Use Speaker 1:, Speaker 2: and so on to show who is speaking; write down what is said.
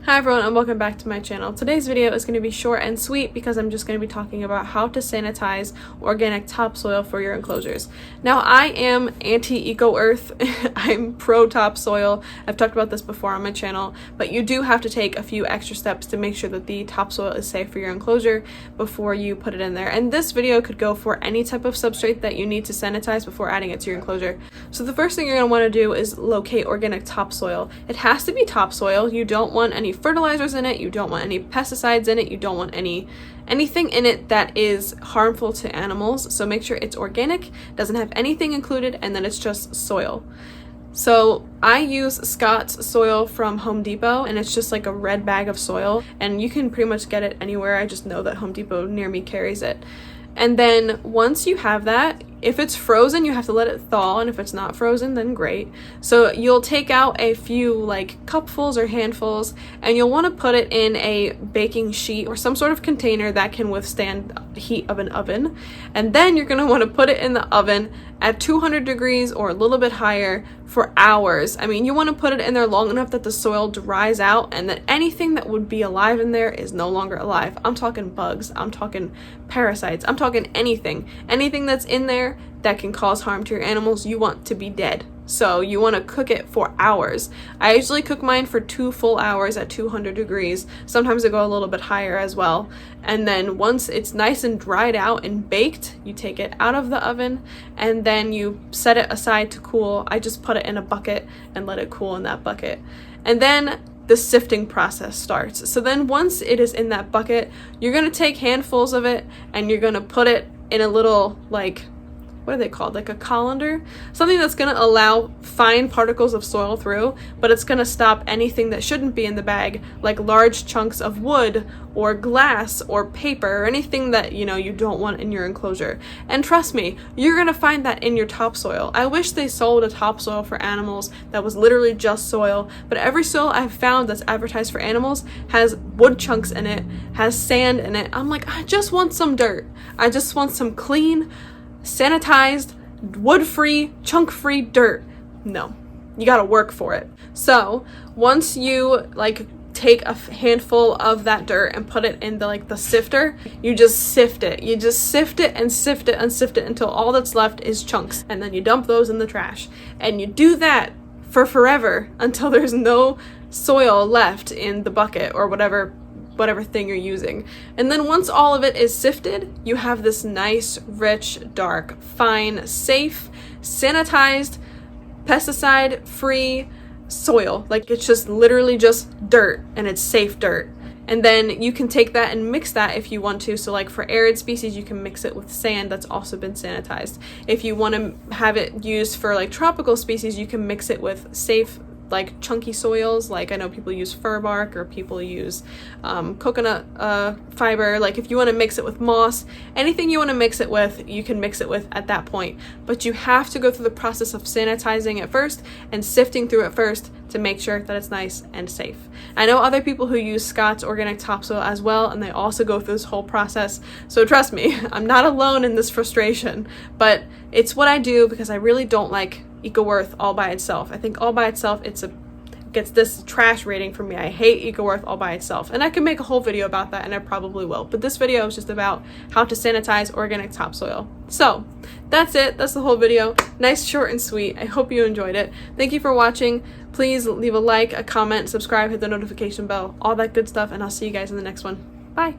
Speaker 1: Hi everyone and welcome back to my channel. Today's video is going to be short and sweet because I'm just going to be talking about how to sanitize organic topsoil for your enclosures. Now I am anti-eco-earth, I'm pro-topsoil. I've talked about this before on my channel, but you do have to take a few extra steps to make sure that the topsoil is safe for your enclosure before you put it in there. And this video could go for any type of substrate that you need to sanitize before adding it to your enclosure. So the first thing you're going to want to do is locate organic topsoil. It has to be topsoil. You don't want any fertilizers in it, you don't want any pesticides in it, you don't want anything in it that is harmful to animals. So make sure it's organic, doesn't have anything included, and then it's just soil. So I use Scott's soil from Home Depot, and it's just like a red bag of soil, and you can pretty much get it anywhere. I just know that Home Depot near me carries it. And then once you have that, if it's frozen, you have to let it thaw, and if it's not frozen, then great. So you'll take out a few like cupfuls or handfuls, and you'll want to put it in a baking sheet or some sort of container that can withstand heat of an oven. And then you're going to want to put it in the oven at 200 degrees or a little bit higher for hours. I mean, you want to put it in there long enough that the soil dries out and that anything that would be alive in there is no longer alive. I'm talking bugs, I'm talking parasites, I'm talking anything that's in there that can cause harm to your animals, you want to be dead. So you want to cook it for hours. I usually cook mine for 2 full hours at 200 degrees. Sometimes I go a little bit higher as well. And then once it's nice and dried out and baked, you take it out of the oven and then you set it aside to cool. I just put it in a bucket and let it cool in that bucket. And then the sifting process starts. So then once it is in that bucket, you're going to take handfuls of it and you're going to put it in a little, like, what are they called? Like a colander? Something that's going to allow fine particles of soil through, but it's going to stop anything that shouldn't be in the bag, like large chunks of wood or glass or paper or anything that, you know, you don't want in your enclosure. And trust me, you're going to find that in your topsoil. I wish they sold a topsoil for animals that was literally just soil, but every soil I've found that's advertised for animals has wood chunks in it, has sand in it. I'm like, I just want some dirt. I just want some clean, sanitized, wood-free, chunk-free dirt. No, you gotta work for it. So once you like take a handful of that dirt and put it in the sifter, you just sift it. You just sift it and sift it and sift it until all that's left is chunks, and then you dump those in the trash. And you do that for forever until there's no soil left in the bucket or whatever thing you're using. And then once all of it is sifted, you have this nice, rich, dark, fine, safe, sanitized, pesticide-free soil. Like, it's just literally just dirt, and it's safe dirt. And then you can take that and mix that if you want to. So like for arid species, you can mix it with sand that's also been sanitized. If you want to have it used for like tropical species, you can mix it with safe, like chunky soils. Like I know people use fir bark or people use coconut fiber. Like if you want to mix it with moss, anything you want to mix it with, you can mix it with at that point. But you have to go through the process of sanitizing it first and sifting through it first to make sure that it's nice and safe. I know other people who use Scott's organic topsoil as well, and they also go through this whole process. So trust me, I'm not alone in this frustration, but it's what I do because I really don't like eco-earth all by itself. I think all by itself gets this trash rating from me. I hate eco-earth all by itself, and I can make a whole video about that, and I probably will, but this video is just about how to sanitize organic topsoil. So that's it. That's the whole video. Nice, short, and sweet. I hope you enjoyed it. Thank you for watching. Please leave a like, a comment, subscribe, hit the notification bell, all that good stuff, and I'll see you guys in the next one. Bye.